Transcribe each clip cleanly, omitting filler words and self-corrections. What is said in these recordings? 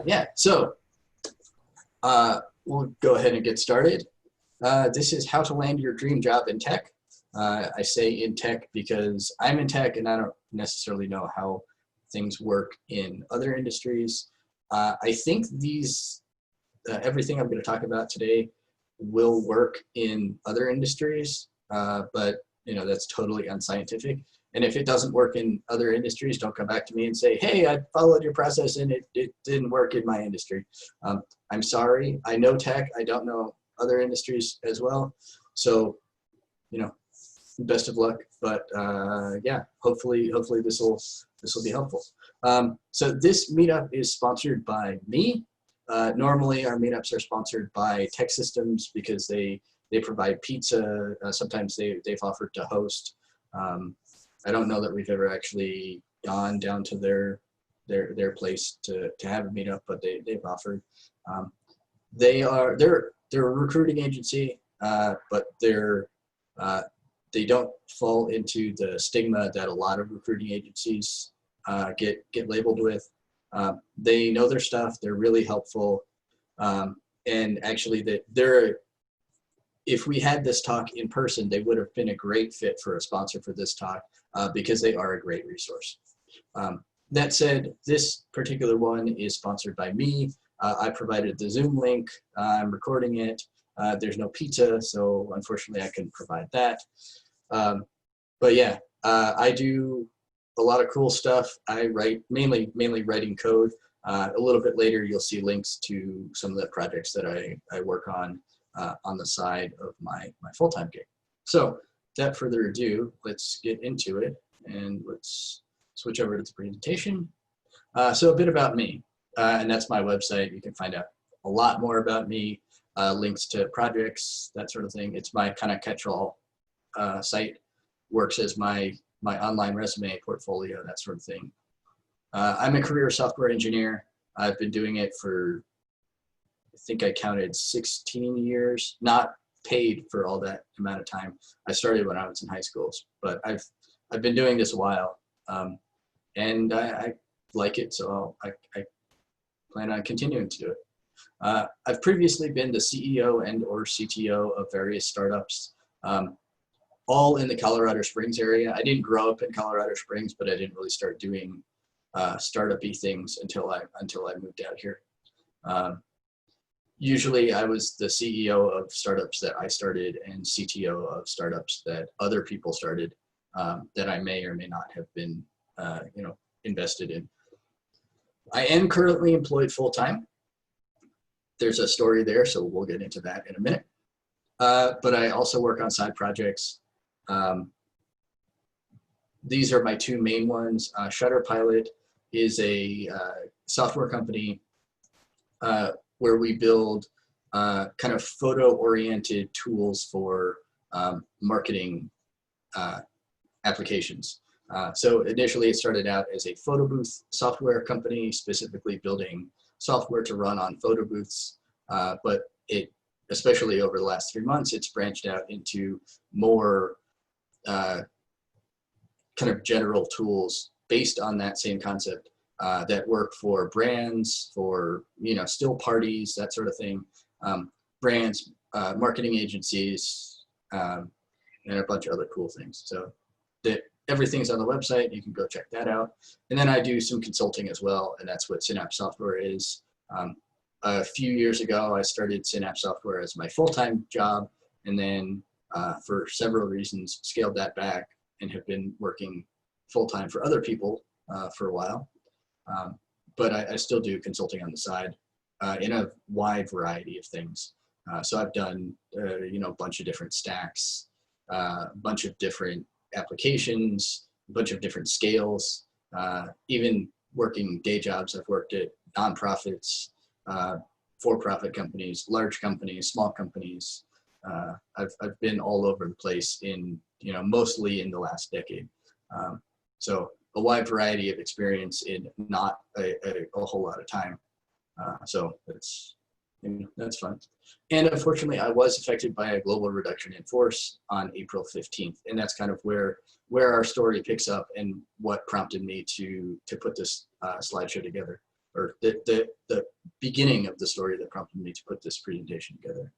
Yeah, so we'll go ahead and get started. This is how to land your dream job in tech. I say in tech because I'm in tech and I don't necessarily know how things work in other industries. I think everything I'm going to talk about today will work in other industries, but that's totally unscientific. And if it doesn't work in other industries, don't come back to me and say, hey, I followed your process and it didn't work in my industry. I'm sorry, I know tech, I don't know other industries as well. So, best of luck, but yeah, hopefully this will be helpful. So this meetup is sponsored by me. Normally our meetups are sponsored by Tech Systems because they provide pizza. Sometimes they've offered to host. I don't know that we've ever actually gone down to their place to have a meetup, but they've offered. They're a recruiting agency, but they don't fall into the stigma that a lot of recruiting agencies get labeled with. They know their stuff. They're really helpful, and actually if we had this talk in person, they would have been a great fit for a sponsor for this talk because they are a great resource. That said, this particular one is sponsored by me. I provided the Zoom link. I'm recording it. There's no pizza, so unfortunately I couldn't provide that. But yeah, I do a lot of cool stuff. I write mainly writing code. A little bit later, you'll see links to some of the projects that I work on the side of my full-time gig. So without further ado, let's get into it and let's switch over to the presentation. So a bit about me, and that's my website. You can find out a lot more about me, links to projects, that sort of thing. It's my kind of catch-all site, works as my online resume, portfolio, that sort of thing. I'm a career software engineer. I've been doing it for, I think I counted 16 years, not paid for all that amount of time. I started when I was in high school, but I've been doing this a while, and I like it, so I plan on continuing to do it. I've previously been the CEO and or CTO of various startups, all in the Colorado Springs area. I didn't grow up in Colorado Springs, but I didn't really start doing startup-y things until I moved out here. Usually I was the CEO of startups that I started and CTO of startups that other people started that I may or may not have been invested in. I am currently employed full-time. There's a story there, so we'll get into that in a minute. But I also work on side projects. These are my two main ones. Shutterpilot is a software company where we build kind of photo-oriented tools for marketing applications. So initially it started out as a photo booth software company, specifically building software to run on photo booths, but especially over the last 3 months, it's branched out into more kind of general tools based on that same concept that work for brands, for still parties, that sort of thing, brands, marketing agencies, and a bunch of other cool things. So everything's on the website. You can go check that out. And then I do some consulting as well, and that's what Synapse Software is. A few years ago, I started Synapse Software as my full-time job, and then for several reasons, scaled that back and have been working full-time for other people for a while. But I still do consulting on the side in a wide variety of things. So I've done, a bunch of different stacks, a bunch of different applications, a bunch of different scales, even working day jobs. I've worked at nonprofits, for-profit companies, large companies, small companies. I've been all over the place in, mostly in the last decade. So a wide variety of experience in not a whole lot of time. So that's fun. And unfortunately, I was affected by a global reduction in force on April 15th. And that's kind of where our story picks up and what prompted me to put this slideshow together, or the beginning of the story that prompted me to put this presentation together.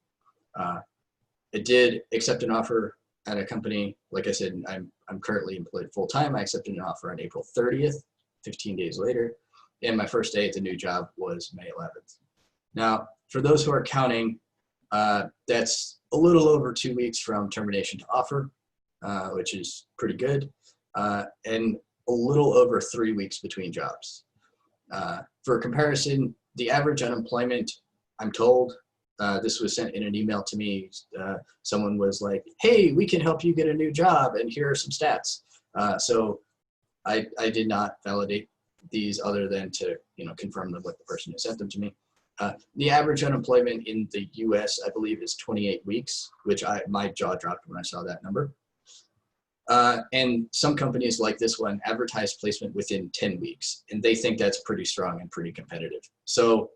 I did accept an offer at a company. Like I said, I'm currently employed full-time. I accepted an offer on April 30th, 15 days later, and my first day at the new job was May 11th. Now, for those who are counting, that's a little over 2 weeks from termination to offer, which is pretty good, and a little over 3 weeks between jobs. For comparison, the average unemployment, I'm told, this was sent in an email to me. Someone was like, hey, we can help you get a new job, and here are some stats. So I did not validate these other than to confirm them with the person who sent them to me. The average unemployment in the US, I believe, is 28 weeks, which my jaw dropped when I saw that number. And some companies like this one advertise placement within 10 weeks, and they think that's pretty strong and pretty competitive. So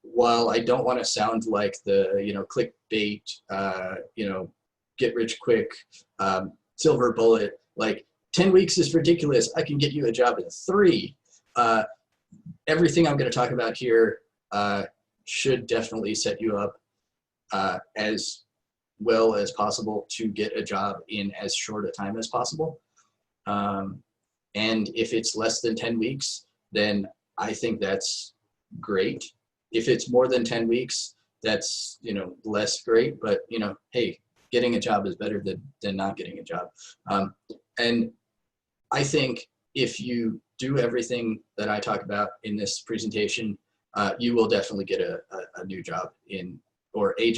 while I don't want to sound like the clickbait, get rich quick, silver bullet, like 10 weeks is ridiculous. I can get you a job in 3. Everything I'm going to talk about here should definitely set you up as well as possible to get a job in as short a time as possible. And if it's less than 10 weeks, then I think that's great. If it's more than 10 weeks, that's less great, but hey, getting a job is better than not getting a job. And I think if you do everything that I talk about in this presentation, you will definitely get a new job or a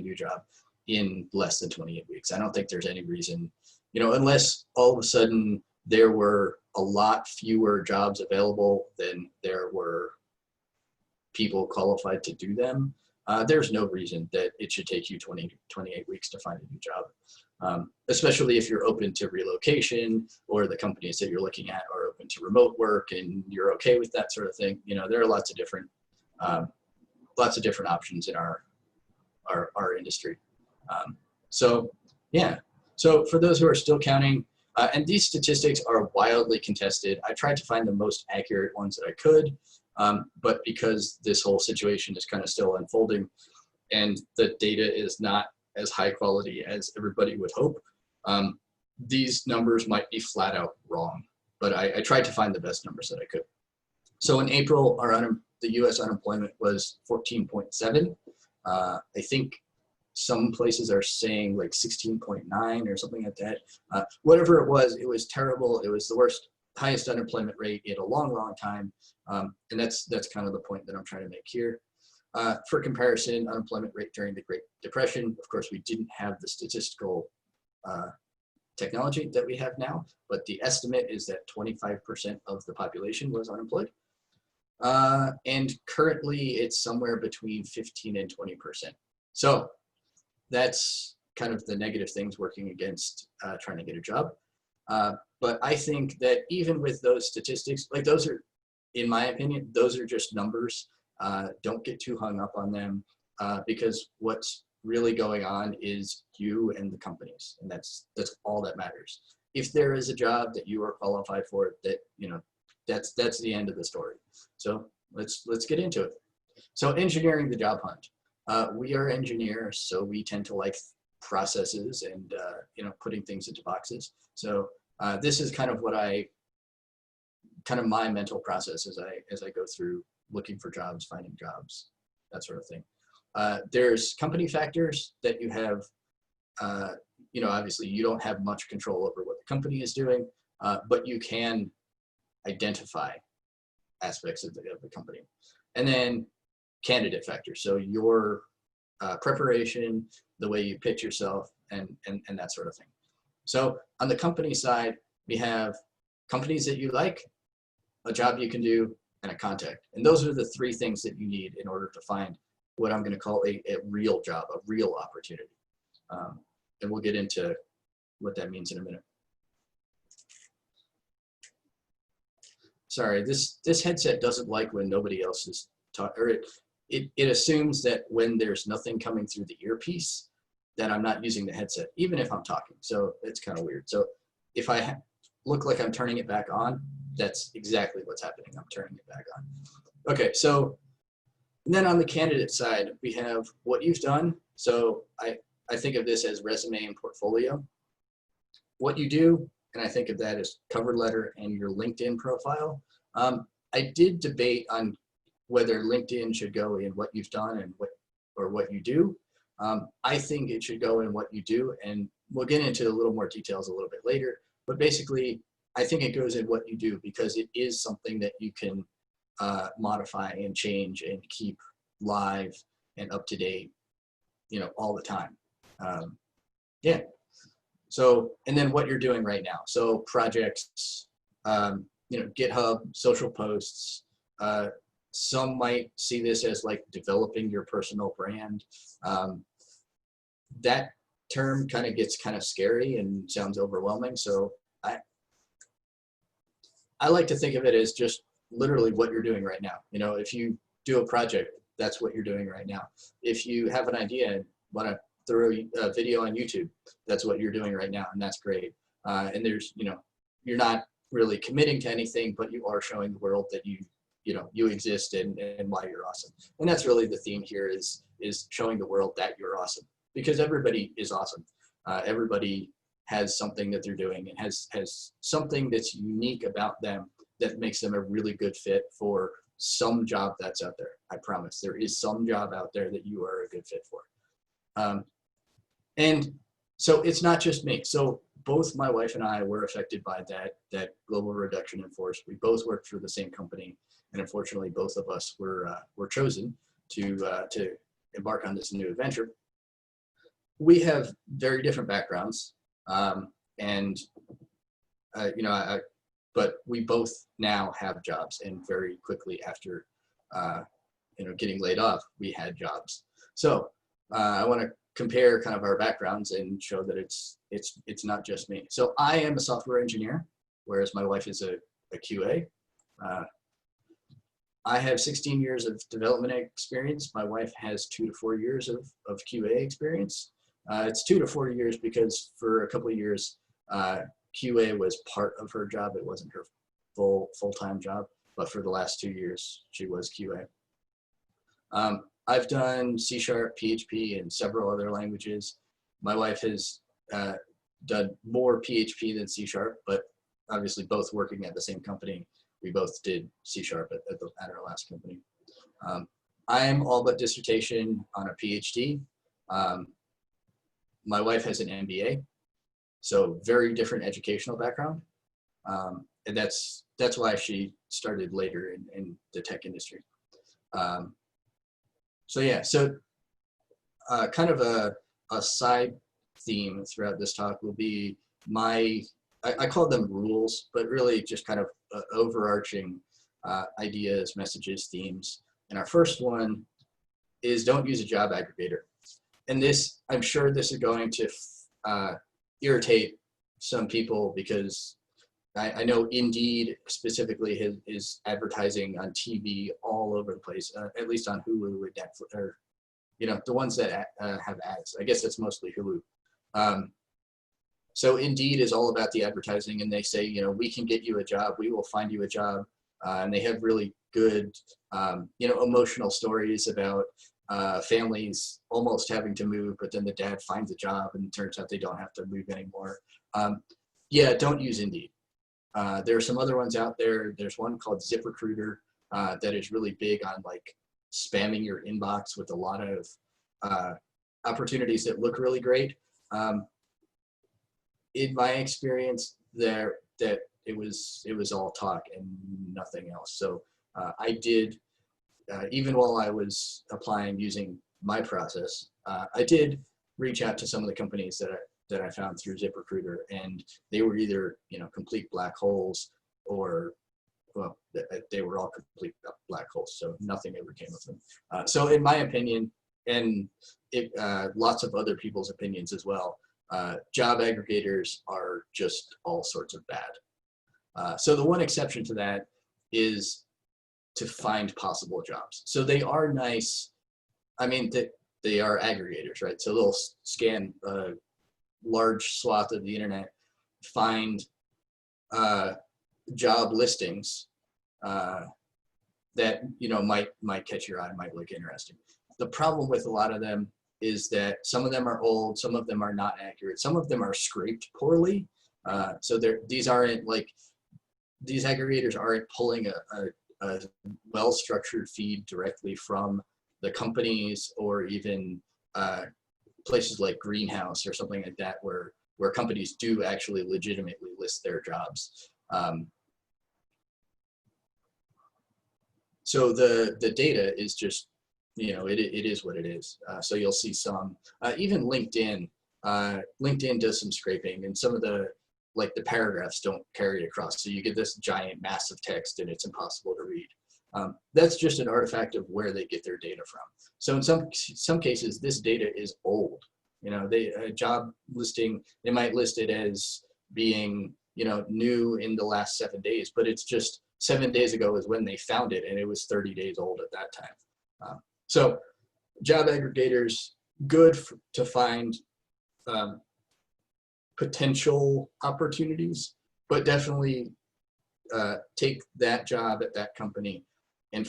new job in less than 28 weeks. I don't think there's any reason, unless all of a sudden there were a lot fewer jobs available than there were people qualified to do them. There's no reason that it should take you 28 weeks to find a new job, especially if you're open to relocation or the companies that you're looking at are open to remote work and you're okay with that sort of thing. There are lots of different options in our industry. So yeah, so for those who are still counting, and these statistics are wildly contested, I tried to find the most accurate ones that I could, but because this whole situation is kind of still unfolding and the data is not as high quality as everybody would hope, these numbers might be flat out wrong, but I tried to find the best numbers that I could. So in April, the US unemployment was 14.7. I think some places are saying like 16.9 or something like that. Whatever it was terrible. It was the highest unemployment rate in a long, long time. And that's kind of the point that I'm trying to make here. For comparison, unemployment rate during the Great Depression, of course, we didn't have the statistical technology that we have now, but the estimate is that 25% of the population was unemployed. And currently it's somewhere between 15 and 20%. So that's kind of the negative things working against trying to get a job. But I think that even with those statistics, like those are, in my opinion, those are just numbers. Don't get too hung up on them because what's really going on is you and the companies, and that's all that matters. If there is a job that you are qualified for, that that's the end of the story. So let's get into it. So engineering the job hunt. We are engineers, so we tend to like processes and putting things into boxes. So this is kind of my mental process as I go through looking for jobs, finding jobs, that sort of thing. There's company factors that you have. Obviously you don't have much control over what the company is doing, but you can identify aspects of the company. And then candidate factors. So your preparation, the way you pitch yourself, and that sort of thing. So on the company side, we have companies that you like, a job you can do, and a contact. And those are the 3 things that you need in order to find what I'm going to call a real job, a real opportunity. And we'll get into what that means in a minute. Sorry, this headset doesn't like when nobody else is talking, or it assumes that when there's nothing coming through the earpiece, that I'm not using the headset, even if I'm talking. So it's kind of weird. So if I look like I'm turning it back on, that's exactly what's happening. I'm turning it back on. Okay, so then on the candidate side, we have what you've done. So I think of this as resume and portfolio. What you do, and I think of that as cover letter and your LinkedIn profile. I did debate on whether LinkedIn should go in what you've done and what you do. I think it should go in what you do, and we'll get into a little more details a little bit later. But basically, I think it goes in what you do because it is something that you can modify and change and keep live and up to date, all the time. Yeah. So, and then what you're doing right now. So projects, GitHub, social posts. Some might see this as like developing your personal brand. That term kind of gets kind of scary and sounds overwhelming. So I like to think of it as just literally what you're doing right now. If you do a project, that's what you're doing right now. If you have an idea and want to throw a video on YouTube, that's what you're doing right now, and that's great. And there's, you're not really committing to anything, but you are showing the world that you exist and why you're awesome. And that's really the theme here is showing the world that you're awesome, because everybody is awesome. Everybody has something that they're doing and has something that's unique about them that makes them a really good fit for some job that's out there. I promise there is some job out there that you are a good fit for. And so it's not just me. So both my wife and I were affected by that global reduction in force. We both worked for the same company, and unfortunately, both of us were chosen to embark on this new adventure. We have very different backgrounds, but we both now have jobs, and very quickly after getting laid off, we had jobs. So I want to compare kind of our backgrounds and show that it's not just me. So I am a software engineer, whereas my wife is a QA. I have 16 years of development experience. My wife has 2 to 4 years of QA experience. It's 2 to 4 years because for a couple of years, QA was part of her job. It wasn't her full-time job, but for the last 2 years, she was QA. I've done C#, PHP, and several other languages. My wife has done more PHP than C#, but obviously both working at the same company. We both did C# at our last company. I am all but dissertation on a PhD. My wife has an MBA, so very different educational background. And that's why she started later in the tech industry. So yeah, kind of a side theme throughout this talk will be I call them rules, but really just kind of overarching ideas, messages, themes. And our first one is don't use a job aggregator. And this, I'm sure this is going to irritate some people because I know Indeed specifically is advertising on TV all over the place, at least on Hulu and Netflix, or the ones that have ads. I guess it's mostly Hulu. So Indeed is all about the advertising, and they say, we can get you a job, we will find you a job, and they have really good, emotional stories about families almost having to move, but then the dad finds a job, and it turns out they don't have to move anymore. Yeah, don't use Indeed. There are some other ones out there. There's one called ZipRecruiter that is really big on like spamming your inbox with a lot of opportunities that look really great. In my experience, that it was all talk and nothing else. So I did, even while I was applying using my process, I did reach out to some of the companies that I found through ZipRecruiter, and they were either complete black holes or, well, they were all complete black holes, so nothing ever came of them. So in my opinion, and lots of other people's opinions as well, job aggregators are just all sorts of bad. So the one exception to that is to find possible jobs. So they are nice. I mean, they are aggregators, right? So they'll scan large swath of the internet, find job listings that might catch your eye, might look interesting. The problem with a lot of them is that some of them are old, some of them are not accurate, some of them are scraped poorly. So these aggregators aren't pulling a well-structured feed directly from the companies, or even places like Greenhouse or something like that, where companies do actually legitimately list their jobs. So the data is just, it is what it is. So you'll see some, even LinkedIn. LinkedIn does some scraping, and some of the paragraphs don't carry across. So you get this giant massive text and it's impossible to read. That's just an artifact of where they get their data from. So in some cases, this data is old. A job listing, they might list it as being, new in the last 7 days, but it's just 7 days ago is when they found it, and it was 30 days old at that time. So job aggregators, good to find potential opportunities, but definitely take that job at that company and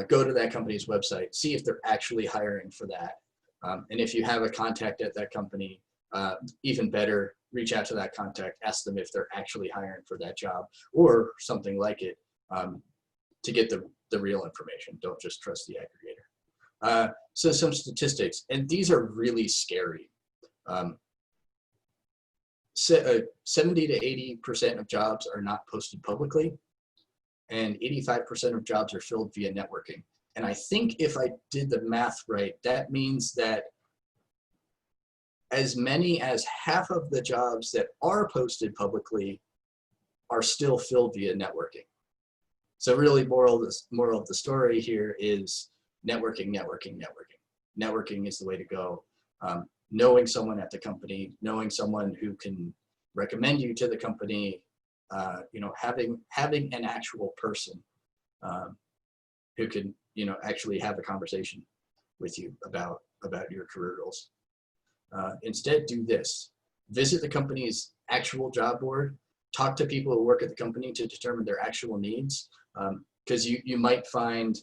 go to that company's website, see if they're actually hiring for that. And if you have a contact at that company, even better, reach out to that contact, ask them if they're actually hiring for that job or something like it, to get the real information. Don't just trust the aggregator. So some statistics, and these are really scary. 70 to 80% of jobs are not posted publicly, and 85% of jobs are filled via networking. And I think if I did the math right, that means that as many as half of the jobs that are posted publicly are still filled via networking. So really, moral of the story here is networking, networking, networking. Networking is the way to go. Knowing someone at the company, knowing someone who can recommend you to the company, having an actual person who can, actually have a conversation with you about your career goals. Instead, do this. Visit the company's actual job board. Talk to people who work at the company to determine their actual needs. Because you might find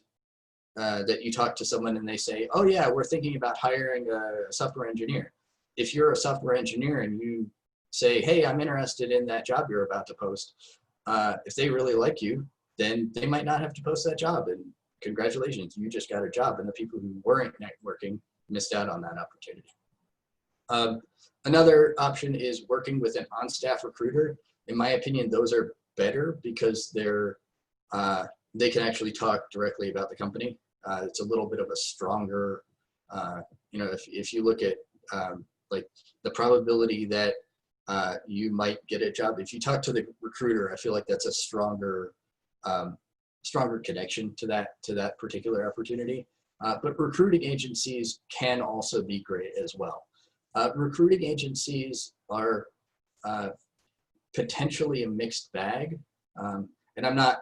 that you talk to someone and they say, oh yeah, we're thinking about hiring a software engineer. If you're a software engineer and you say, hey, I'm interested in that job you're about to post, if they really like you, then they might not have to post that job. And congratulations, you just got a job. And the people who weren't networking missed out on that opportunity. Another option is working with an on-staff recruiter. In my opinion, those are better because they can actually talk directly about the company. It's a little bit of a stronger, if you look at like the probability that you might get a job, if you talk to the recruiter, I feel like that's a stronger connection to that particular opportunity. But recruiting agencies can also be great as well. Recruiting agencies are potentially a mixed bag, and I'm not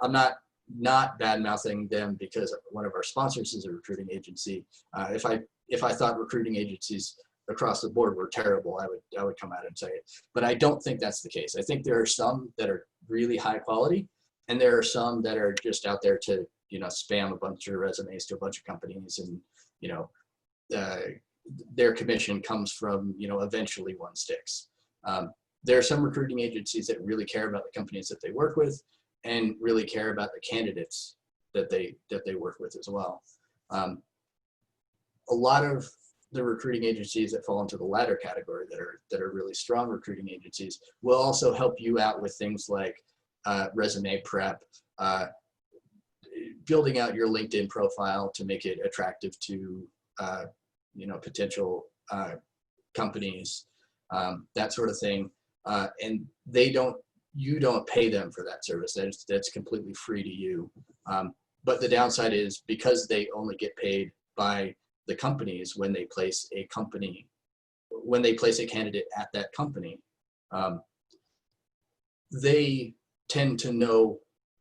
bad-mouthing them because one of our sponsors is a recruiting agency. If I thought recruiting agencies across the board were terrible, I would come out and say it. But I don't think that's the case. I think there are some that are really high quality, and there are some that are just out there to spam a bunch of resumes to a bunch of companies, and their commission comes from eventually one sticks. There are some recruiting agencies that really care about the companies that they work with and really care about the candidates that they work with as well. A lot of the recruiting agencies that fall into the latter category that are really strong recruiting agencies will also help you out with things like resume prep, building out your LinkedIn profile to make it attractive to potential companies, that sort of thing. And you don't pay them for that service. That's completely free to you. But the downside is because they only get paid by the companies when they place a candidate at that company, they tend to know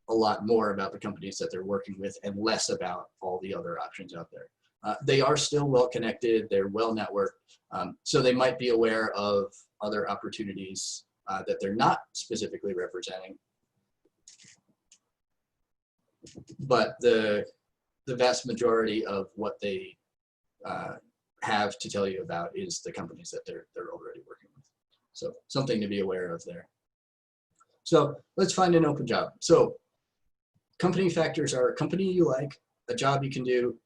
a lot more about the companies that they're working with and less about all the other options out there. They are still well connected, they're well networked, so they might be aware of other opportunities that they're not specifically representing, but the vast majority of what they have to tell you about is the companies that they're already working with. So something to be aware of there. So let's find an open job. So company factors are a company you like, a job you can do,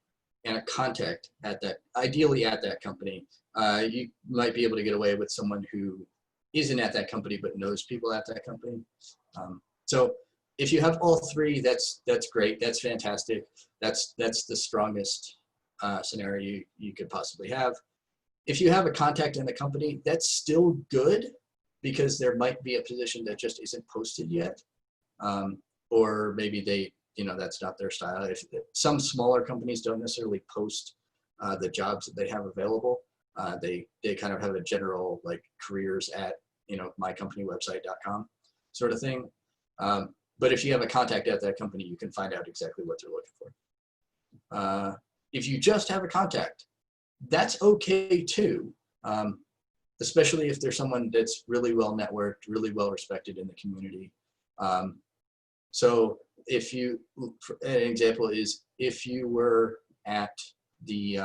and a contact at that, ideally at that company. You might be able to get away with someone who isn't at that company but knows people at that company. So if you have all three, that's great. That's fantastic. That's the strongest scenario you could possibly have. If you have a contact in the company, that's still good because there might be a position that just isn't posted yet, or maybe they, that's not their style. If some smaller companies don't necessarily post the jobs that they have available, they kind of have a general like careers at mycompanywebsite.com sort of thing. But if you have a contact at that company, you can find out exactly what they're looking for. If you just have a contact, that's okay too, especially if there's someone that's really well networked, really well respected in the community. So if you, an example is if you were at the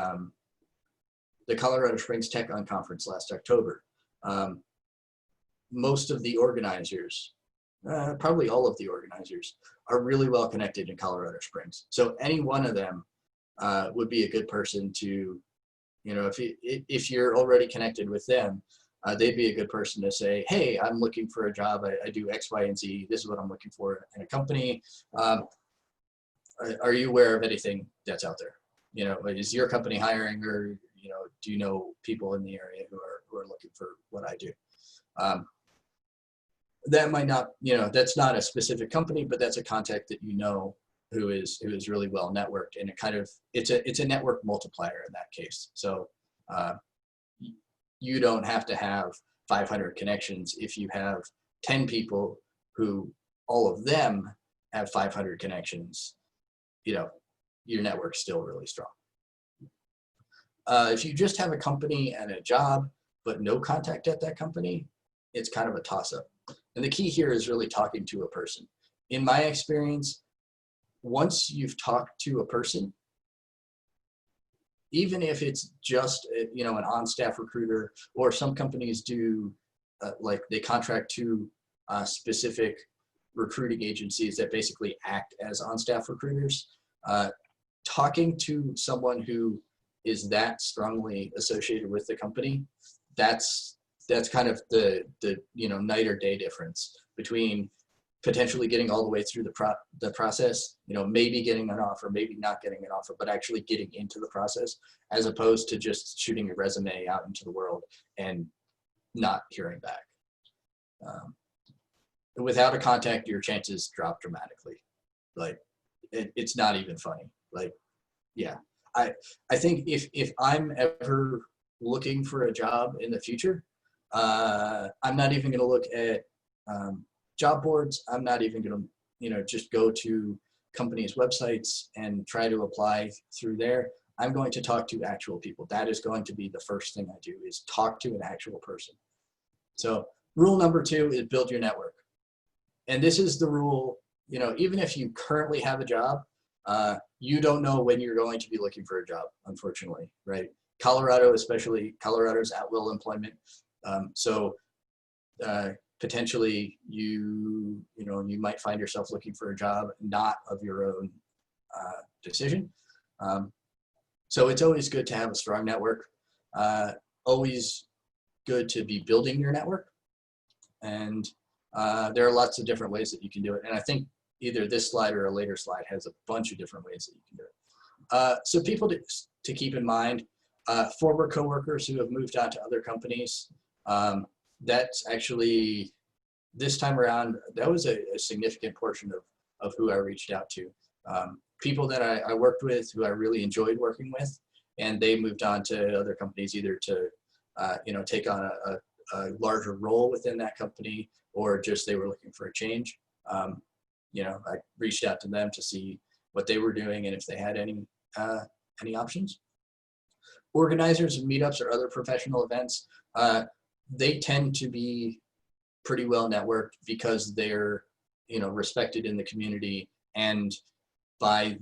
Colorado Springs Tech On Conference last October, most of the organizers, probably all of the organizers, are really well connected in Colorado Springs. So any one of them would be a good person to, if you're already connected with them, they'd be a good person to say, hey, I'm looking for a job. I do X, Y, and Z. This is what I'm looking for in a company. Are you aware of anything that's out there? Is your company hiring, or, do you know people in the area who are looking for what I do? That might not, that's not a specific company, but that's a contact that who is really well networked, and it's a network multiplier in that case. So you don't have to have 500 connections if you have 10 people who all of them have 500 connections. Your network's still really strong. If you just have a company and a job but no contact at that company, it's kind of a toss-up. And the key here is really talking to a person. In my experience, once you've talked to a person, even if it's just an on-staff recruiter, or some companies do like they contract to specific recruiting agencies that basically act as on-staff recruiters, talking to someone who is that strongly associated with the company, that's kind of the night or day difference between potentially getting all the way through the process, maybe getting an offer, maybe not getting an offer, but actually getting into the process, as opposed to just shooting your resume out into the world and not hearing back. Without a contact, your chances drop dramatically. Like it's not even funny. Like, yeah, I think if I'm ever looking for a job in the future, I'm not even going to look at job boards. I'm not even going to, just go to companies' websites and try to apply through there. I'm going to talk to actual people. That is going to be the first thing I do, is talk to an actual person. So rule number 2 is build your network. And this is the rule, even if you currently have a job, you don't know when you're going to be looking for a job, unfortunately, right? Colorado, especially, Colorado's at-will employment. So potentially you might find yourself looking for a job not of your own decision. So it's always good to have a strong network, always good to be building your network. And there are lots of different ways that you can do it. And I think either this slide or a later slide has a bunch of different ways that you can do it. So people to keep in mind, former coworkers who have moved on to other companies, that's actually, this time around, that was a significant portion of who I reached out to. People that I worked with who I really enjoyed working with, and they moved on to other companies, either to take on a larger role within that company, or just they were looking for a change. I reached out to them to see what they were doing and if they had any options. Organizers of meetups or other professional events, they tend to be pretty well networked because they're respected in the community, and by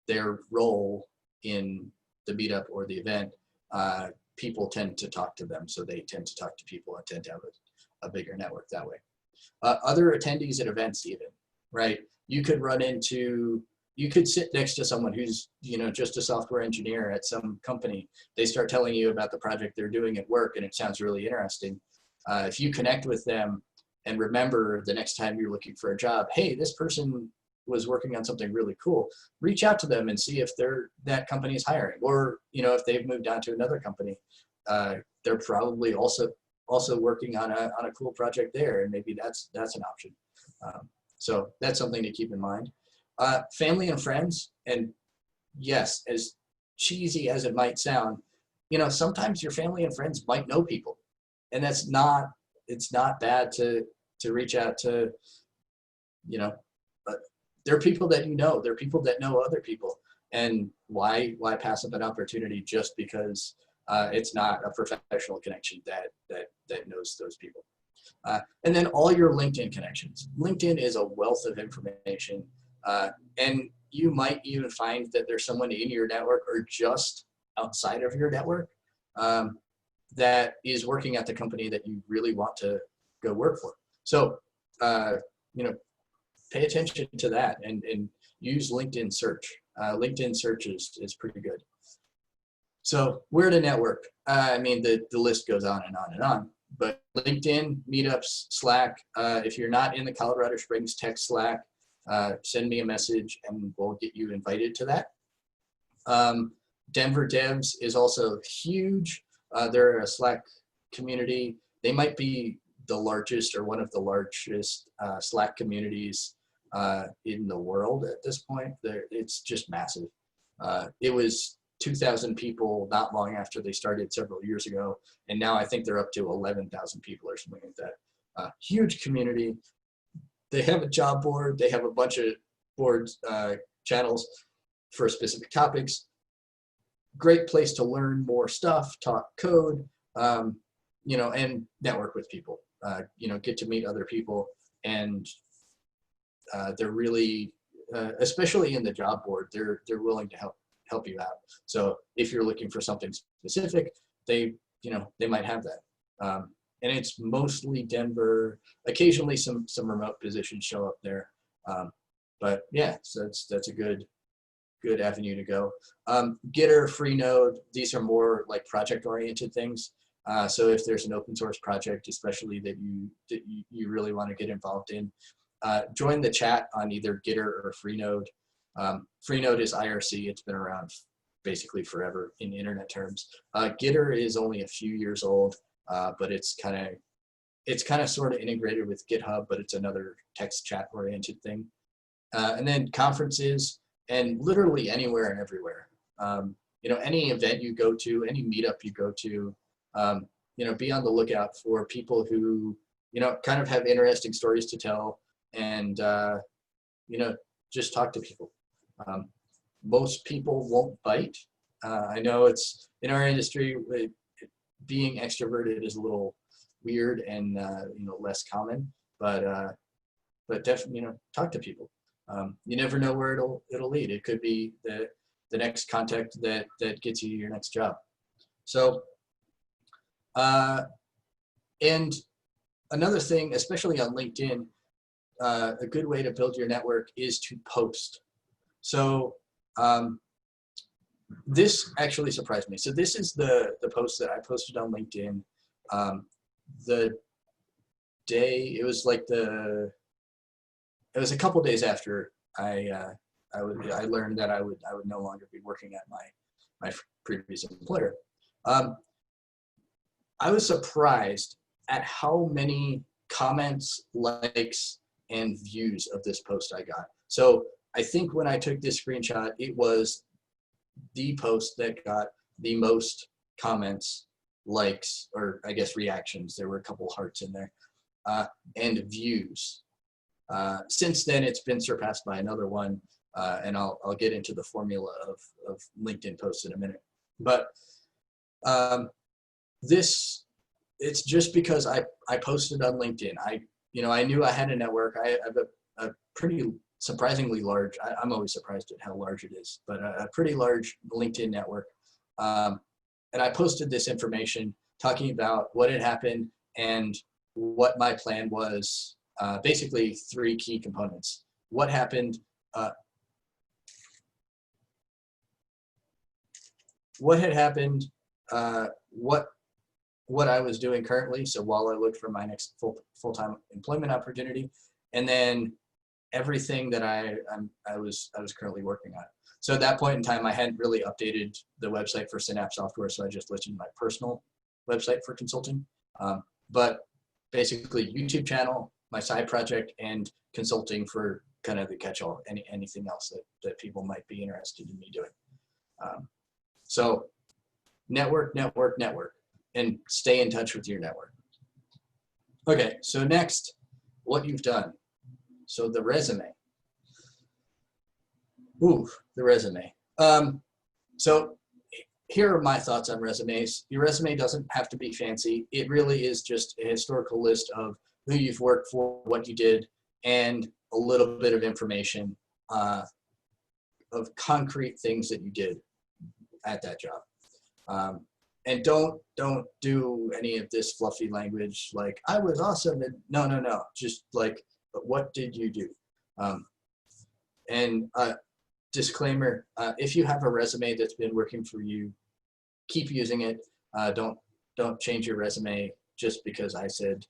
their role in the meetup or the event, people tend to talk to them. So they tend to talk to people and tend to have a bigger network that way. Other attendees at events even, right? You could sit next to someone who's, just a software engineer at some company. They start telling you about the project they're doing at work and it sounds really interesting. If you connect with them and remember the next time you're looking for a job, hey, this person was working on something really cool, reach out to them and see if that company is hiring, or, if they've moved on to another company, they're probably also working on a cool project there, and maybe that's an option. So that's something to keep in mind. Family and friends, and yes, as cheesy as it might sound, sometimes your family and friends might know people, and it's not bad to reach out to, but they're people that they're people that know other people, and why pass up an opportunity just because it's not a professional connection that knows those people. And then all your LinkedIn connections. LinkedIn is a wealth of information, and you might even find that there's someone in your network or just outside of your network that is working at the company that you really want to go work for. So, pay attention to that and use LinkedIn search. LinkedIn search is pretty good. So where to network? The list goes on and on and on, but LinkedIn, meetups, Slack. If you're not in the Colorado Springs Tech Slack, send me a message and we'll get you invited to that. Denver Devs is also huge. They're a Slack community. They might be the largest or one of the largest Slack communities in the world at this point. It's just massive. It was 2,000 people not long after they started several years ago, and now I think they're up to 11,000 people or something like that. Huge community. They have a job board. They have a bunch of boards, channels for specific topics. Great place to learn more stuff, talk code, and network with people. Get to meet other people, and they're really, especially in the job board, they're willing to help you out. So if you're looking for something specific, they might have that. And it's mostly Denver. Occasionally some remote positions show up there. But yeah, so that's a good avenue to go. Gitter, Freenode, these are more like project oriented things. So if there's an open source project, especially that you really want to get involved in, join the chat on either Gitter or Freenode. Freenode is IRC. It's been around basically forever in internet terms. Gitter is only a few years old, but it's kind of sort of integrated with GitHub, but it's another text chat oriented thing. And then conferences, and literally anywhere and everywhere. Any event you go to, any meetup you go to, be on the lookout for people who, kind of have interesting stories to tell, and, just talk to people. Most people won't bite. I know it's in our industry, being extroverted is a little weird and, less common, but definitely, talk to people. You never know where it'll lead. It could be the next contact that gets you your next job. So, and another thing, especially on LinkedIn, a good way to build your network is to post. So this actually surprised me. So this is the post that I posted on LinkedIn. The day, it was a couple days after I learned that I would no longer be working at my previous employer. I was surprised at how many comments, likes, and views of this post I got. So I think when I took this screenshot, it was the post that got the most comments, likes, or I guess reactions. There were a couple hearts in there, and views. Since then, it's been surpassed by another one, and I'll get into the formula of LinkedIn posts in a minute. But it's just because I posted on LinkedIn. I knew I had a network. I have a pretty surprisingly large. I'm always surprised at how large it is, but a pretty large LinkedIn network. And I posted this information talking about what had happened and what my plan was. Basically, 3 key components: what happened, what had happened, what I was doing currently, so while I looked for my next full-time employment opportunity, and then everything that I was currently working on. So at that point in time, I hadn't really updated the website for Synapse Software, so I just listed my personal website for consulting. But basically, YouTube channel, my side project, and consulting for kind of the catch-all, anything else that people might be interested in me doing. So network, network, network, and stay in touch with your network. Okay, so next, what you've done. So the resume. Ooh, the resume. So here are my thoughts on resumes. Your resume doesn't have to be fancy. It really is just a historical list of who you've worked for, what you did, and a little bit of information of concrete things that you did at that job. And don't do any of this fluffy language like I was awesome. And no. Just like, but what did you do? And disclaimer: if you have a resume that's been working for you, keep using it. Don't change your resume just because I said,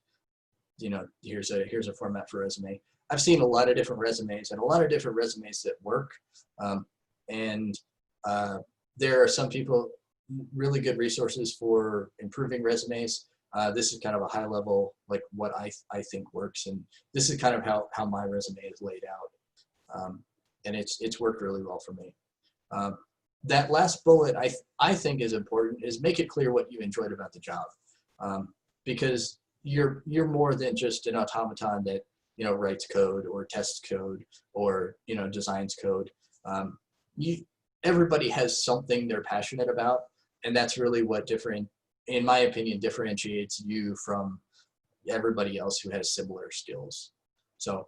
you know, here's a format for resume. I've seen a lot of different resumes and a lot of different resumes that work. And there are some people, really good resources for improving resumes. This is kind of a high level, like what I think works. And this is kind of how my resume is laid out. And it's worked really well for me. That last bullet I think is important, is make it clear what you enjoyed about the job. Because you're more than just an automaton that, you know, writes code or tests code or, you know, designs code. Everybody has something they're passionate about, and that's really what in my opinion, differentiates you from everybody else who has similar skills. So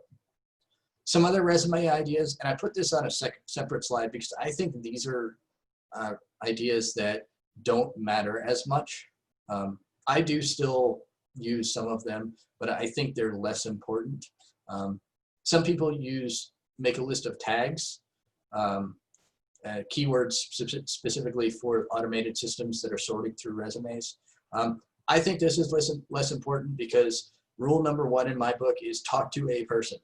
some other resume ideas, and I put this on a separate slide because I think these are ideas that don't matter as much. I do still use some of them, but I think they're less important. Some people make a list of tags, keywords specifically for automated systems that are sorting through resumes. I think this is less important because rule number 1 in my book is talk to a person.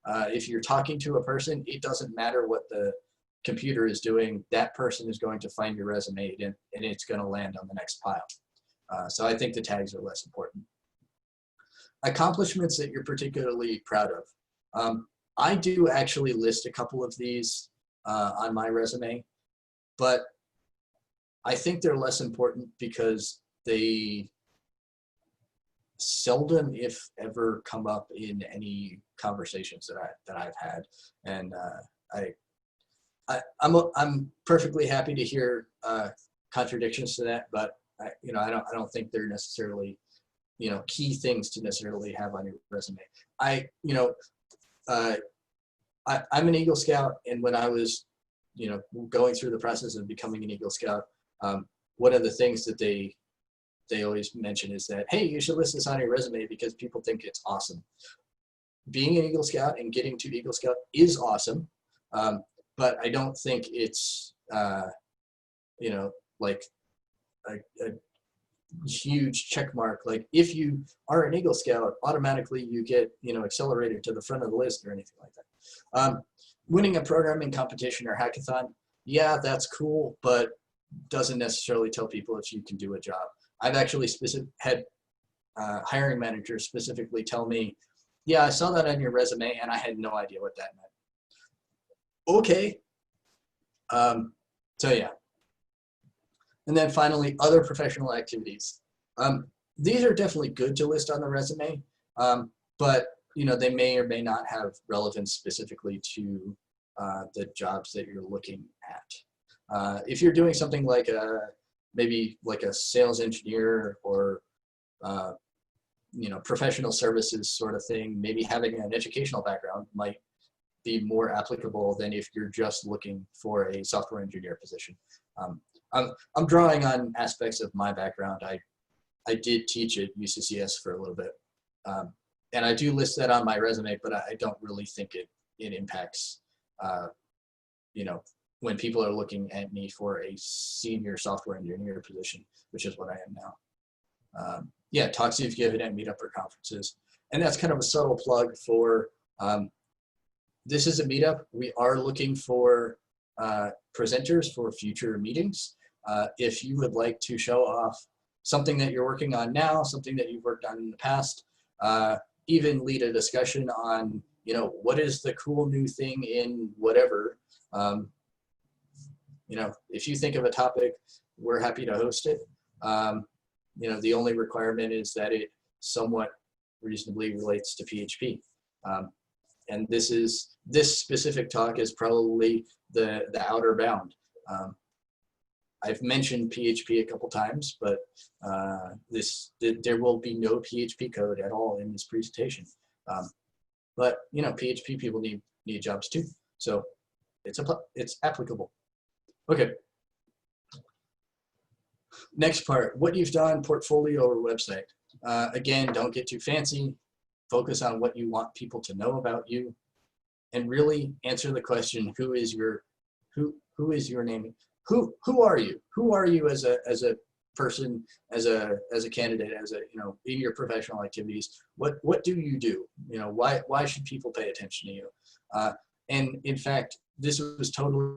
If you're talking to a person, it doesn't matter what the computer is doing. That person is going to find your resume and it's going to land on the next pile. So I think the tags are less important. Accomplishments that you're particularly proud of. I do actually list a couple of these on my resume, but I think they're less important because they seldom, if ever, come up in any conversations that I've had. And I'm perfectly happy to hear contradictions to that, but I don't think they're necessarily, you know, key things to necessarily have on your resume. I'm an Eagle Scout, and when I was, you know, going through the process of becoming an Eagle Scout, one of the things that they always mention is that, hey, you should list this on your resume because people think it's awesome. Being an Eagle Scout and getting to Eagle Scout is awesome, but I don't think it's, you know, like a huge check mark. Like if you are an Eagle Scout, automatically you get, you know, accelerated to the front of the list or anything like that. Winning a programming competition or hackathon, yeah, that's cool, but doesn't necessarily tell people if you can do a job. I've actually had hiring managers specifically tell me, yeah, I saw that on your resume and I had no idea what that meant. Okay. So yeah. And then finally, other professional activities. These are definitely good to list on the resume, but you know, they may or may not have relevance specifically to the jobs that you're looking at. If you're doing something like maybe like a sales engineer or you know, professional services sort of thing, maybe having an educational background might be more applicable than if you're just looking for a software engineer position. I'm drawing on aspects of my background. I did teach at UCCS for a little bit. And I do list that on my resume, but I don't really think it impacts, you know, when people are looking at me for a senior software engineer position, which is what I am now. Yeah, talk to you if you have it at meetup or conferences. And that's kind of a subtle plug for, this is a meetup. We are looking for presenters for future meetings. If you would like to show off something that you're working on now, something that you've worked on in the past, even lead a discussion on, you know, what is the cool new thing in whatever. You know, if you think of a topic, we're happy to host it. You know, the only requirement is that it somewhat reasonably relates to PHP. And this specific talk is probably the outer bound. I've mentioned PHP a couple times, but there will be no PHP code at all in this presentation. But you know, PHP people need jobs too, so it's applicable. Okay. Next part, what you've done, portfolio or website. Again, don't get too fancy. Focus on what you want people to know about you, and really answer the question: who is your name? Who are you? Who are you as a person, as a candidate, as a, you know, in your professional activities? What do you do? You know, why should people pay attention to you? And in fact, this was totally.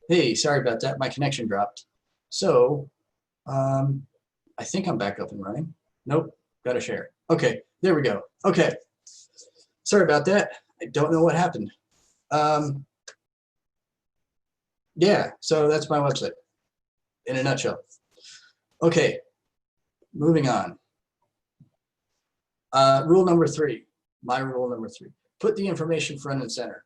Hey, sorry about that. My connection dropped. So I think I'm back up and running. Nope, got to share. Okay, there we go. Okay, sorry about that. I don't know what happened. Yeah, so that's my website in a nutshell. Okay, moving on. Rule number 3, my rule number 3, put the information front and center.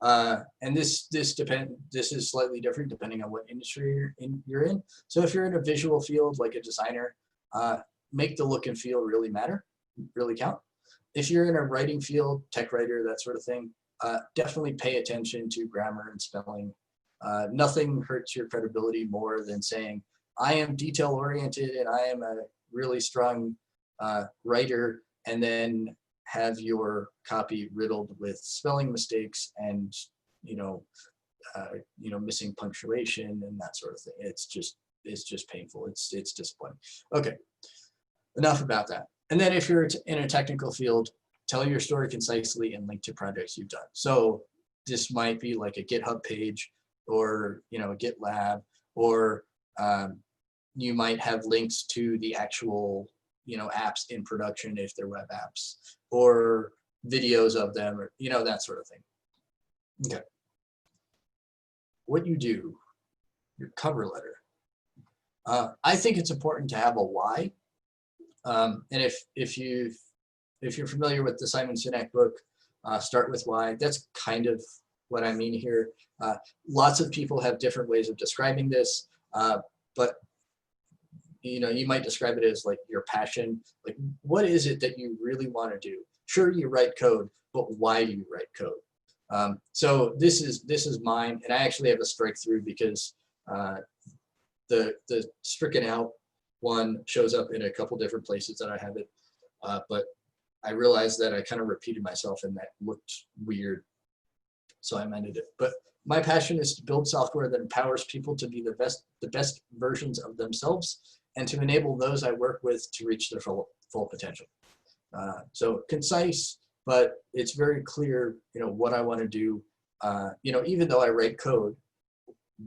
And this is slightly different depending on what industry you're in. So if you're in a visual field like a designer, make the look and feel really matter, really count. If you're in a writing field, tech writer, that sort of thing, definitely pay attention to grammar and spelling. Nothing hurts your credibility more than saying, I am detail oriented and I am a really strong writer, and then have your copy riddled with spelling mistakes and missing punctuation and that sort of thing. It's just painful. It's disappointing. Okay, enough about that. And then if you're in a technical field, tell your story concisely and link to projects you've done. So this might be like a GitHub page, or a GitLab, or you might have links to the actual apps in production if they're web apps, or videos of them, or that sort of thing. Okay. What you do, your cover letter. I think it's important to have a why. And if you're familiar with the Simon Sinek book, Start with Why, that's kind of what I mean here. Lots of people have different ways of describing this, but you might describe it as like your passion. Like, what is it that you really want to do? Sure, you write code, but why do you write code? So this is mine, and I actually have a strike through because the stricken out one shows up in a couple different places that I have it, but I realized that I kind of repeated myself and that looked weird, so I amended it. But my passion is to build software that empowers people to be the best versions of themselves and to enable those I work with to reach their full potential. So concise, but it's very clear, what I want to do. Even though I write code,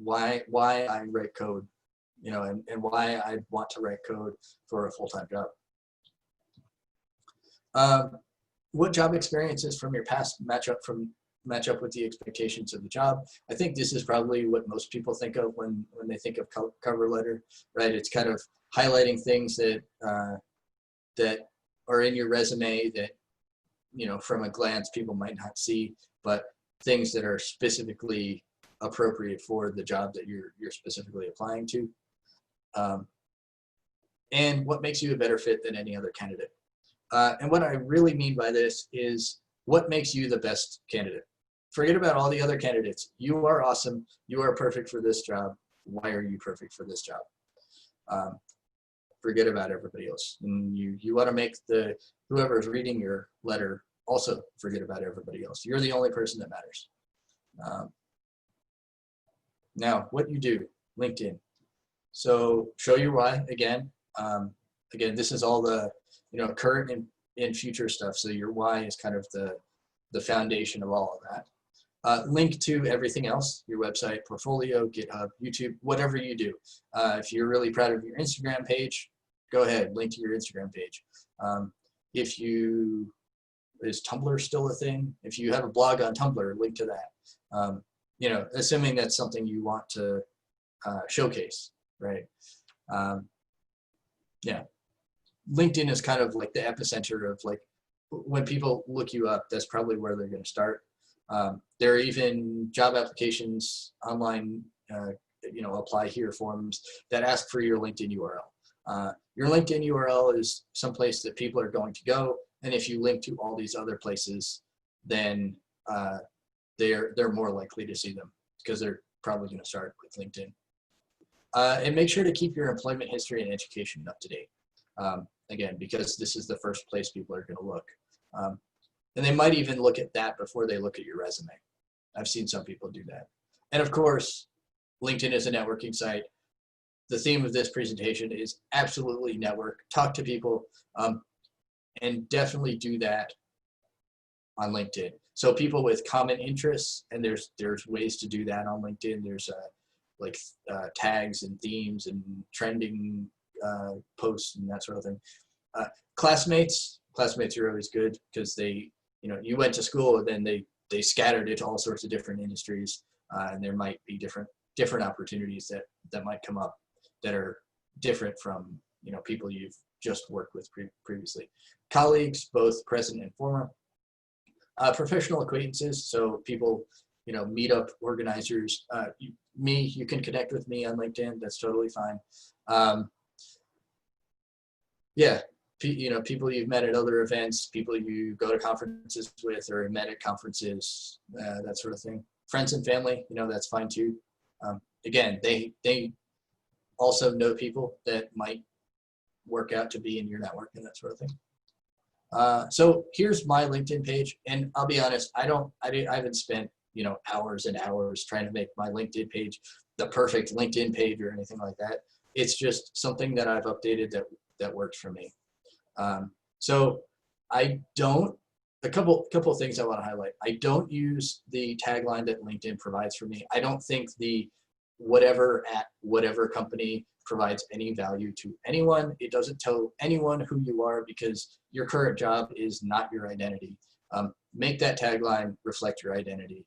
why I write code, and why I want to write code for a full-time job. What job experiences from your past match up with the expectations of the job? I think this is probably what most people think of when they think of cover letter, right? It's kind of highlighting things that that are in your resume that, from a glance people might not see, but things that are specifically appropriate for the job that you're specifically applying to. And what makes you a better fit than any other candidate. And what I really mean by this is what makes you the best candidate. Forget about all the other candidates. You are awesome. You are perfect for this job. Why are you perfect for this job? Forget about everybody else. And you want to make whoever is reading your letter also forget about everybody else. You're the only person that matters. Now, what you do, LinkedIn. So show your why again. Again, this is all the current and future stuff. So your why is kind of the foundation of all of that. Link to everything else, your website, portfolio, GitHub, YouTube, whatever you do. If you're really proud of your Instagram page, go ahead, link to your Instagram page. Is Tumblr still a thing? If you have a blog on Tumblr, link to that. Assuming that's something you want to showcase, right? Yeah. LinkedIn is kind of like the epicenter of like, when people look you up, that's probably where they're going to start. There are even job applications online, apply here forms that ask for your LinkedIn URL. Your LinkedIn URL is someplace that people are going to go, and if you link to all these other places, then they're more likely to see them because they're probably going to start with LinkedIn. And make sure to keep your employment history and education up to date. Again, because this is the first place people are going to look. And they might even look at that before they look at your resume. I've seen some people do that. And of course, LinkedIn is a networking site. The theme of this presentation is absolutely network. Talk to people, and definitely do that on LinkedIn. So people with common interests, and there's ways to do that on LinkedIn. There's tags and themes and trending posts and that sort of thing. Classmates are always good because they, you went to school and then they scattered it to all sorts of different industries, and there might be different opportunities that might come up that are different from people you've just worked with previously. Colleagues, both present and former. Professional acquaintances, so people, meetup organizers. You can connect with me on LinkedIn. That's totally fine. Yeah, people you've met at other events, people you go to conferences with or met at conferences, that sort of thing. Friends and family, that's fine too. Again, they also know people that might work out to be in your network and that sort of thing. So here's my LinkedIn page, and I'll be honest, I haven't spent hours and hours trying to make my LinkedIn page the perfect LinkedIn page or anything like that. It's just something that I've updated that works for me. So a couple of things I want to highlight. I don't use the tagline that LinkedIn provides for me. I don't think the whatever at whatever company provides any value to anyone. It doesn't tell anyone who you are because your current job is not your identity. Make that tagline reflect your identity.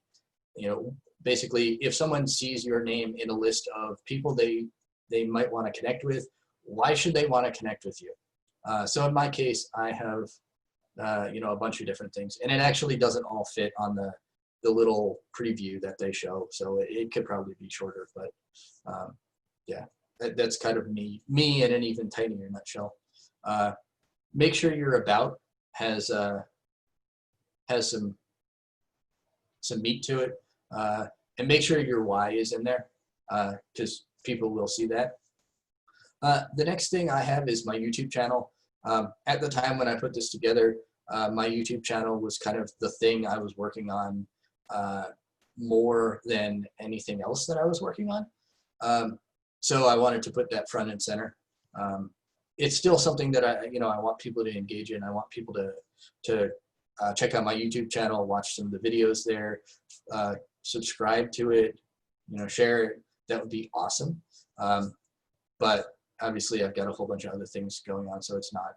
Basically, if someone sees your name in a list of people they might want to connect with, why should they want to connect with you? So in my case, I have a bunch of different things, and it actually doesn't all fit on the little preview that they show, so it could probably be shorter, but yeah, that's kind of me in an even tinier nutshell. Make sure your about has has some meat to it. And make sure your why is in there, because people will see that. The next thing I have is my YouTube channel. At the time when I put this together, my YouTube channel was kind of the thing I was working on more than anything else that I was working on. So I wanted to put that front and center. It's still something that I want people to engage in. I want people to check out my YouTube channel, watch some of the videos there, subscribe to it, share it. That would be awesome. But obviously I've got a whole bunch of other things going on, so it's not,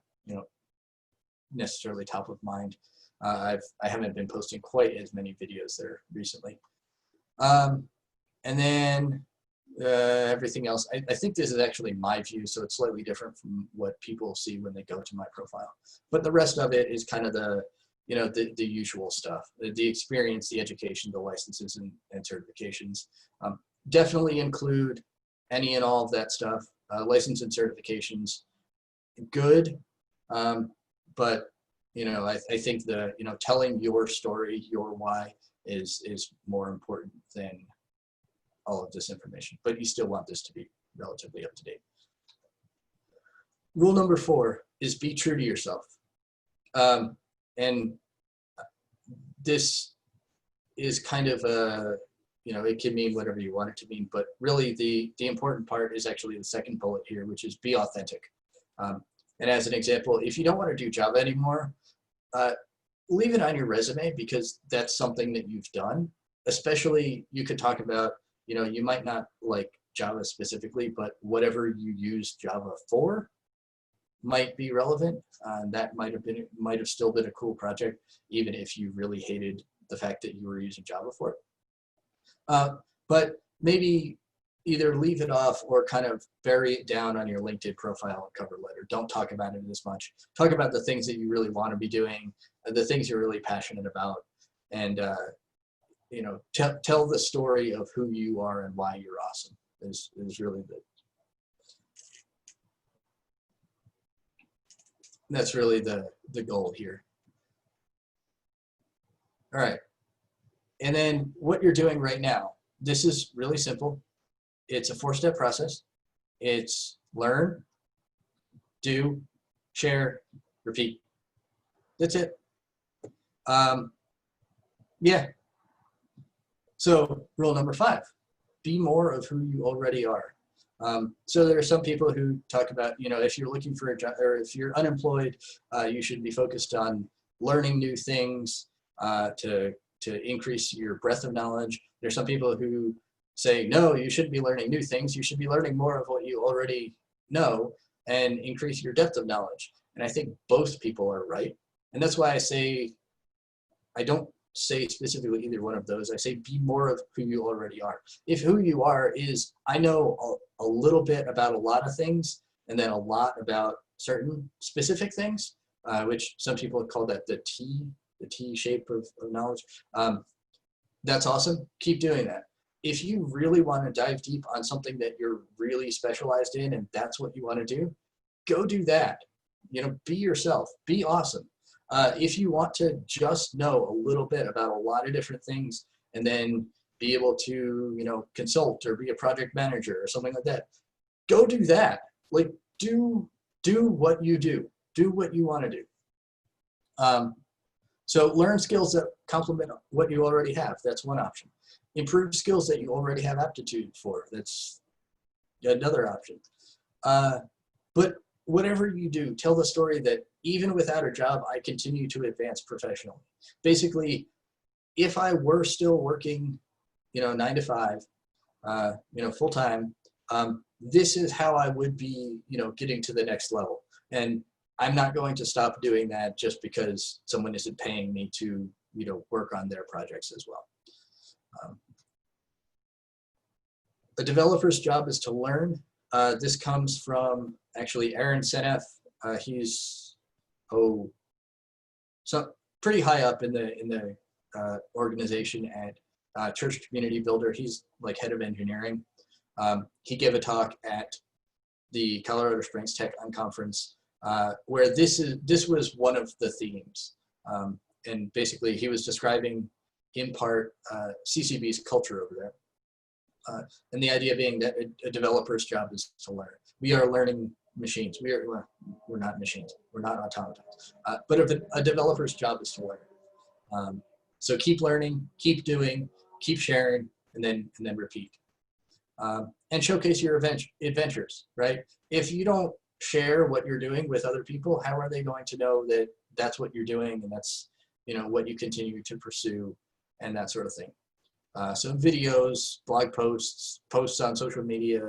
necessarily top of mind. I haven't been posting quite as many videos there recently. And then everything else, I think this is actually my view, so it's slightly different from what people see when they go to my profile. But the rest of it is kind of the usual stuff, the experience, the education, the licenses and certifications. Definitely include any and all of that stuff. License and certifications, good, but I think telling your story, your why is more important than all of this information. But you still want this to be relatively up to date. Rule number 4 is be true to yourself. And this is kind of a, it can mean whatever you want it to mean, but really the important part is actually the second bullet here, which is be authentic. And as an example, if you don't want to do Java anymore, leave it on your resume, because that's something that you've done. Especially, you could talk about, you might not like Java specifically, but whatever you use Java for might be relevant. That might have still been a cool project, even if you really hated the fact that you were using Java for it. But maybe either leave it off or kind of bury it down on your LinkedIn profile and cover letter. Don't talk about it as much. Talk about the things that you really want to be doing, the things you're really passionate about, and tell the story of who you are and why you're awesome is really that's really the goal here. All right. And then what you're doing right now, this is really simple. It's a 4-step process. It's learn, do, share, repeat. That's it. Yeah. So rule number 5, be more of who you already are. So there are some people who talk about, if you're looking for a job, or if you're unemployed, you should be focused on learning new things to increase your breadth of knowledge. There's some people who say, no, you shouldn't be learning new things. You should be learning more of what you already know and increase your depth of knowledge. And I think both people are right. And that's why I don't say specifically either one of those. I say be more of who you already are. If who you are is, I know a little bit about a lot of things, and then a lot about certain specific things, which some people call that the T shape of knowledge. That's awesome. Keep doing that. If you really want to dive deep on something that you're really specialized in, and that's what you want to do, go do that. Be yourself. Be awesome. If you want to just know a little bit about a lot of different things and then be able to, consult or be a project manager or something like that, go do that. Like, do what you do. Do what you want to do. So learn skills that complement what you already have. That's one option. Improve skills that you already have aptitude for. That's another option. But whatever you do, tell the story that even without a job, I continue to advance professionally. Basically, if I were still working, 9 to 5, full time, this is how I would be, getting to the next level. And I'm not going to stop doing that just because someone isn't paying me to, work on their projects as well. A developer's job is to learn. This comes from actually Aaron Senef. He's pretty high up in the organization at Church Community Builder. He's like head of engineering. He gave a talk at the Colorado Springs Tech Unconference where this was one of the themes. and basically he was describing in part CCB's culture over there. And the idea being that a developer's job is to learn. We are learning machines. We're not machines. We're not automatons. But a developer's job is to learn. So keep learning, keep doing, keep sharing, and then repeat. And showcase your adventures, right? If you don't share what you're doing with other people, how are they going to know that that's what you're doing and that's, you know, what you continue to pursue and that sort of thing? So videos, blog posts, posts on social media,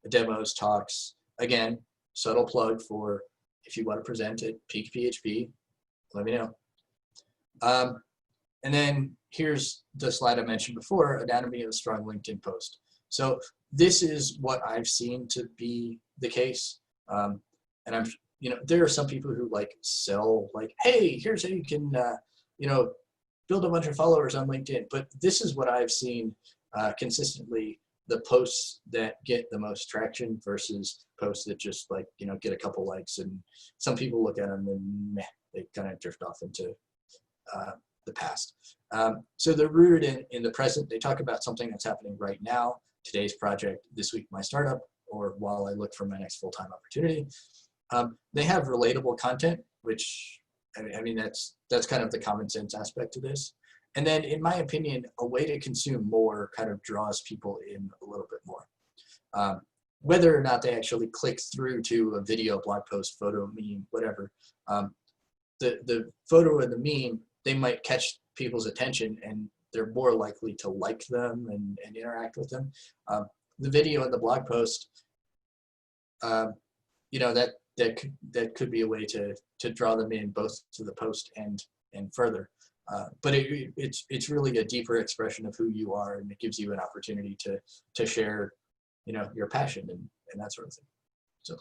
demos, talks. Again, subtle plug for if you want to present at Peak PHP, let me know. And then here's the slide I mentioned before, anatomy of a strong LinkedIn post. So this is what I've seen to be the case. And I'm, you know, there are some people who like sell like, hey, here's how you can, you know, build a bunch of followers on LinkedIn. But this is what I've seen consistently, the posts that get the most traction versus posts that just like, you know, get a couple likes, and some people look at them and meh, they kind of drift off into the past. So they're rooted in the present. They talk about something that's happening right now, today's project, this week my startup, or while I look for my next full-time opportunity. They have relatable content, which I mean that's kind of the common sense aspect to this. And then in my opinion, a way to consume more kind of draws people in a little bit more. Whether or not they actually click through to a video, blog post, photo, meme, whatever, the photo and the meme, they might catch people's attention and they're more likely to like them and interact with them. The video and the blog post, you know, that could be a way to draw them in both to the post and further. But it's really a deeper expression of who you are, and it gives you an opportunity to share, you know, your passion and that sort of thing. So,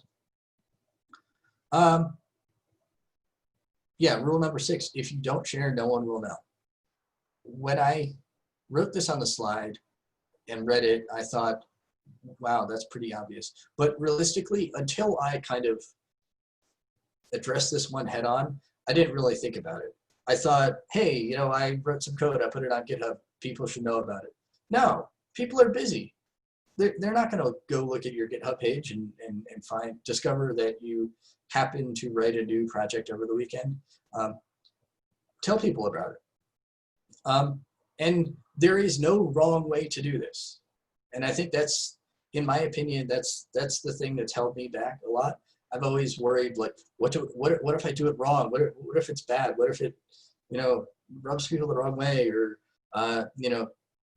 yeah, rule number 6, if you don't share, no one will know. When I wrote this on the slide and read it, I thought, wow, that's pretty obvious. But realistically, until I kind of addressed this one head on, I didn't really think about it. I thought, hey, you know, I wrote some code, I put it on GitHub, people should know about it. No, people are busy. They're not going to go look at your GitHub page and discover that you happen to write a new project over the weekend. Tell people about it. And there is no wrong way to do this. And I think that's, in my opinion, that's the thing that's held me back a lot. I've always worried, like, what if I do it wrong? What if it's bad? What if it, you know, rubs people the wrong way, or, you know,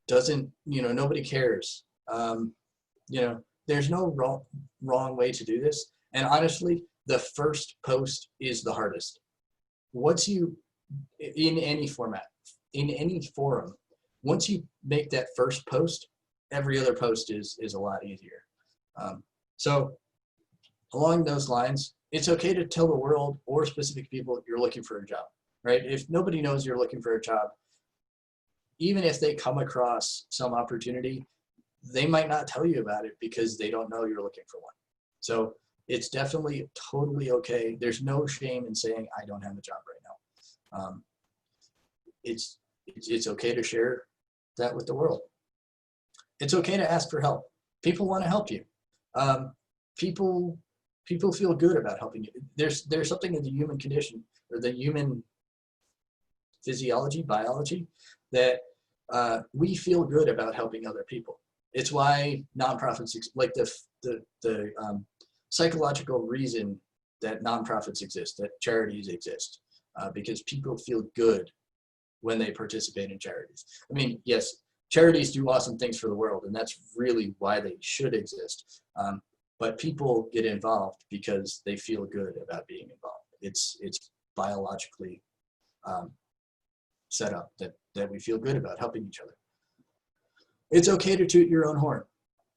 doesn't, you know, nobody cares. You know, there's no wrong way to do this. And honestly, the first post is the hardest. Once you, in any format, in any forum, once you make that first post, every other post is a lot easier. So along those lines, it's okay to tell the world or specific people you're looking for a job, right? If nobody knows you're looking for a job, even if they come across some opportunity, they might not tell you about it because they don't know you're looking for one. So it's definitely totally okay. There's no shame in saying, I don't have a job right now. It's okay to share that with the world. It's okay to ask for help. People want to help you. People feel good about helping you. There's something in the human condition, or the human physiology, biology, that we feel good about helping other people. It's why nonprofits, like the psychological reason that nonprofits exist, that charities exist, because people feel good when they participate in charities. I mean, yes, charities do awesome things for the world, and that's really why they should exist. But people get involved because they feel good about being involved. It's biologically set up that we feel good about helping each other. It's okay to toot your own horn.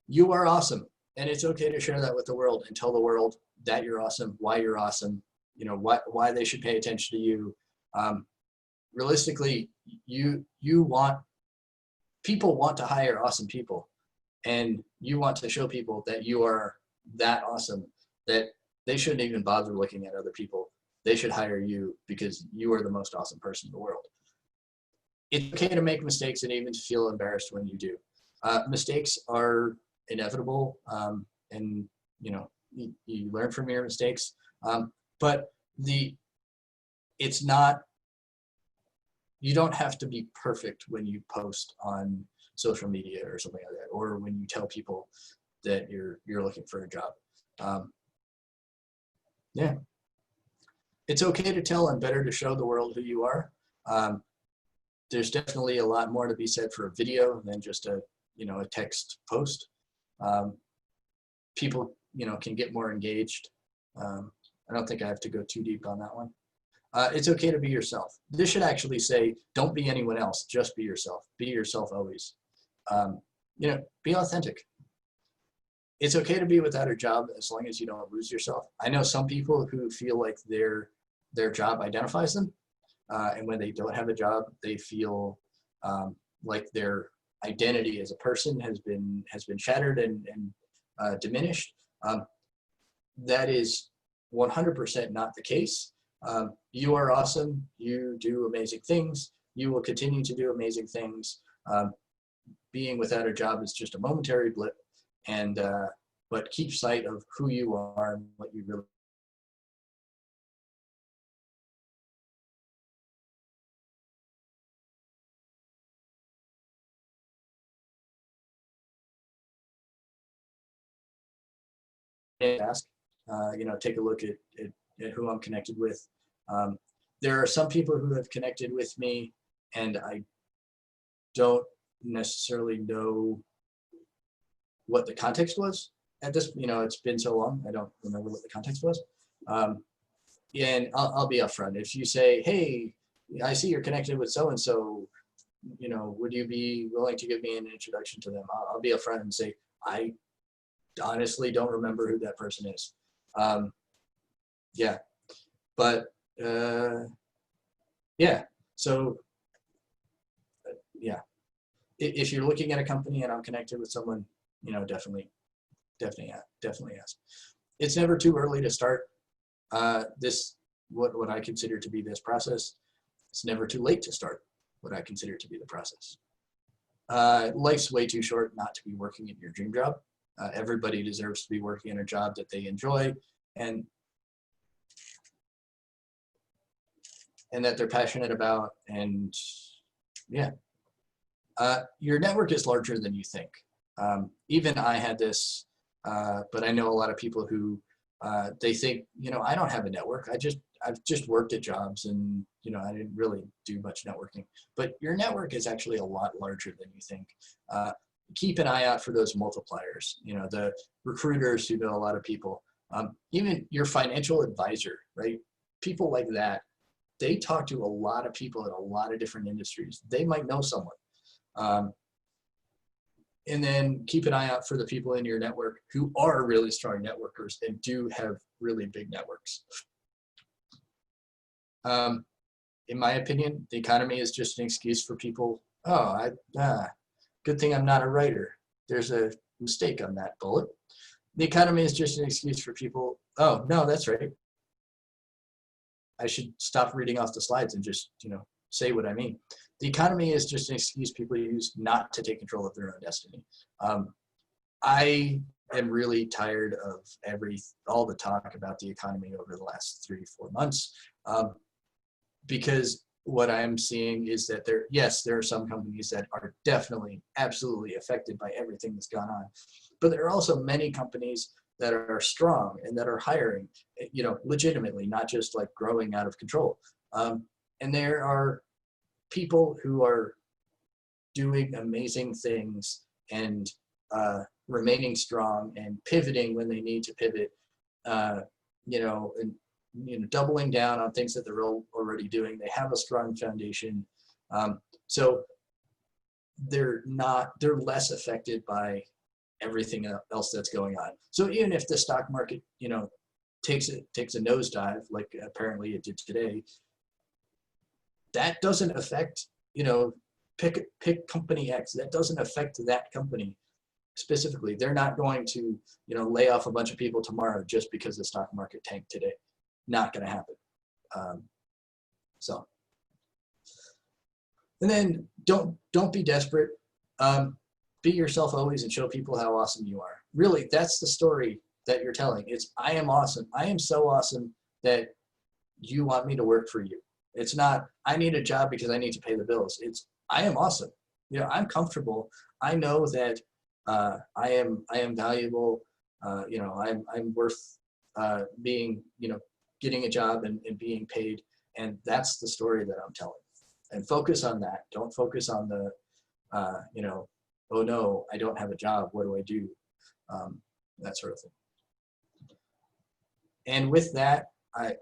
You are awesome, and it's okay to share that with the world and tell the world that you're awesome, why you're awesome, you know, why they should pay attention to you. Realistically, people want to hire awesome people, and you want to show people that you are that awesome that they shouldn't even bother looking at other people they should hire you because you are the most awesome person in the world. It's okay to make mistakes and even to feel embarrassed when you do. Mistakes are inevitable, and you learn from your mistakes. But it's not, you don't have to be perfect when you post on social media or something like that, or when you tell people that you're looking for a job. Yeah, it's okay to tell and better to show the world who you are. There's definitely a lot more to be said for a video than just a text post. People can get more engaged. I don't think I have to go too deep on that one. It's okay to be yourself. This should actually say, don't be anyone else, just be yourself. Be yourself always. Be authentic. It's okay to be without a job as long as you don't lose yourself. I know some people who feel like their job identifies them, and when they don't have a job, they feel like their identity as a person has been shattered and diminished. That is 100% not the case. You are awesome. You do amazing things. You will continue to do amazing things. Being without a job is just a momentary blip, and but keep sight of who you are and what you really ask. Take a look at who I'm connected with. There are some people who have connected with me, and I don't necessarily know what the context was at this. It's been so long, I don't remember what the context was. And I'll be upfront. If you say, "Hey, I see you're connected with so and so, would you be willing to give me an introduction to them?" I'll be upfront and say, I honestly don't remember who that person is. Yeah, but yeah. So yeah, if you're looking at a company and I'm connected with someone, definitely ask. It's never too early to start what I consider to be this process. It's never too late to start what I consider to be the process. Life's way too short not to be working in your dream job. Everybody deserves to be working in a job that they enjoy and that they're passionate about. And yeah, your network is larger than you think. Even I had this, but I know a lot of people who they think, I don't have a network. I've just worked at jobs and, I didn't really do much networking. But your network is actually a lot larger than you think. Keep an eye out for those multipliers, the recruiters who know a lot of people, even your financial advisor, right? People like that, they talk to a lot of people in a lot of different industries. They might know someone. And then keep an eye out for the people in your network who are really strong networkers and do have really big networks. In my opinion, the economy is just an excuse for people. Oh, good thing I'm not a writer. There's a mistake on that bullet. The economy is just an excuse for people. Oh, no, that's right. I should stop reading off the slides and just, say what I mean. The economy is just an excuse people use not to take control of their own destiny. I am really tired of all the talk about the economy over the last 3-4 months, because what I'm seeing is that there are some companies that are definitely, absolutely affected by everything that's gone on, but there are also many companies that are strong and that are hiring, legitimately, not just like growing out of control. And there are people who are doing amazing things and remaining strong and pivoting when they need to pivot, and doubling down on things that they're already doing. They have a strong foundation, so they're less affected by everything else that's going on. So even if the stock market, takes a nosedive, like apparently it did today, that doesn't affect, pick company X. That doesn't affect that company specifically. They're not going to, lay off a bunch of people tomorrow just because the stock market tanked today. Not going to happen. So, and then don't be desperate. Be yourself always and show people how awesome you are. Really, that's the story that you're telling. It's, I am awesome. I am so awesome that you want me to work for you. It's not, I need a job because I need to pay the bills. It's, I am awesome. You know, I'm comfortable. I know that I am valuable. You know, I'm worth being, you know, getting a job and being paid. And that's the story that I'm telling. And focus on that. Don't focus on the, you know, oh no, I don't have a job. What do I do? That sort of thing. And with that,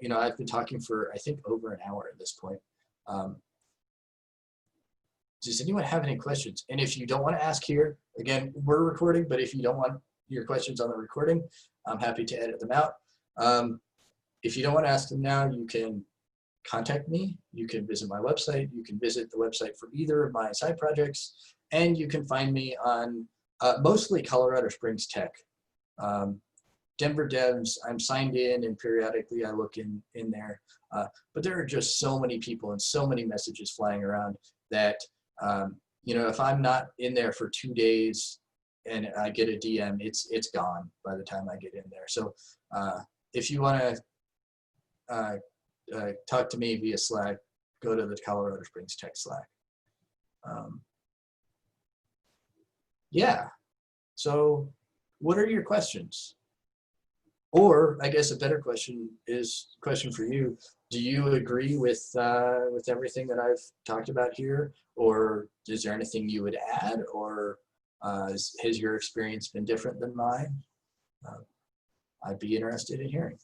you know, I've been talking for, I think, over an hour at this point. Does anyone have any questions? And if you don't want to ask here, again, we're recording, but if you don't want your questions on the recording, I'm happy to edit them out. If you don't want to ask them now, you can contact me. You can visit my website. You can visit the website for either of my side projects. And you can find me on mostly Colorado Springs Tech. Denver Devs, I'm signed in and periodically I look in there. But there are just so many people and so many messages flying around that, you know, if I'm not in there for 2 days and I get a DM, it's gone by the time I get in there. So if you want to talk to me via Slack, go to the Colorado Springs Tech Slack. Yeah, so what are your questions? Or I guess a better question for you. Do you agree with everything that I've talked about here? Or is there anything you would add? Or has your experience been different than mine? I'd be interested in hearing.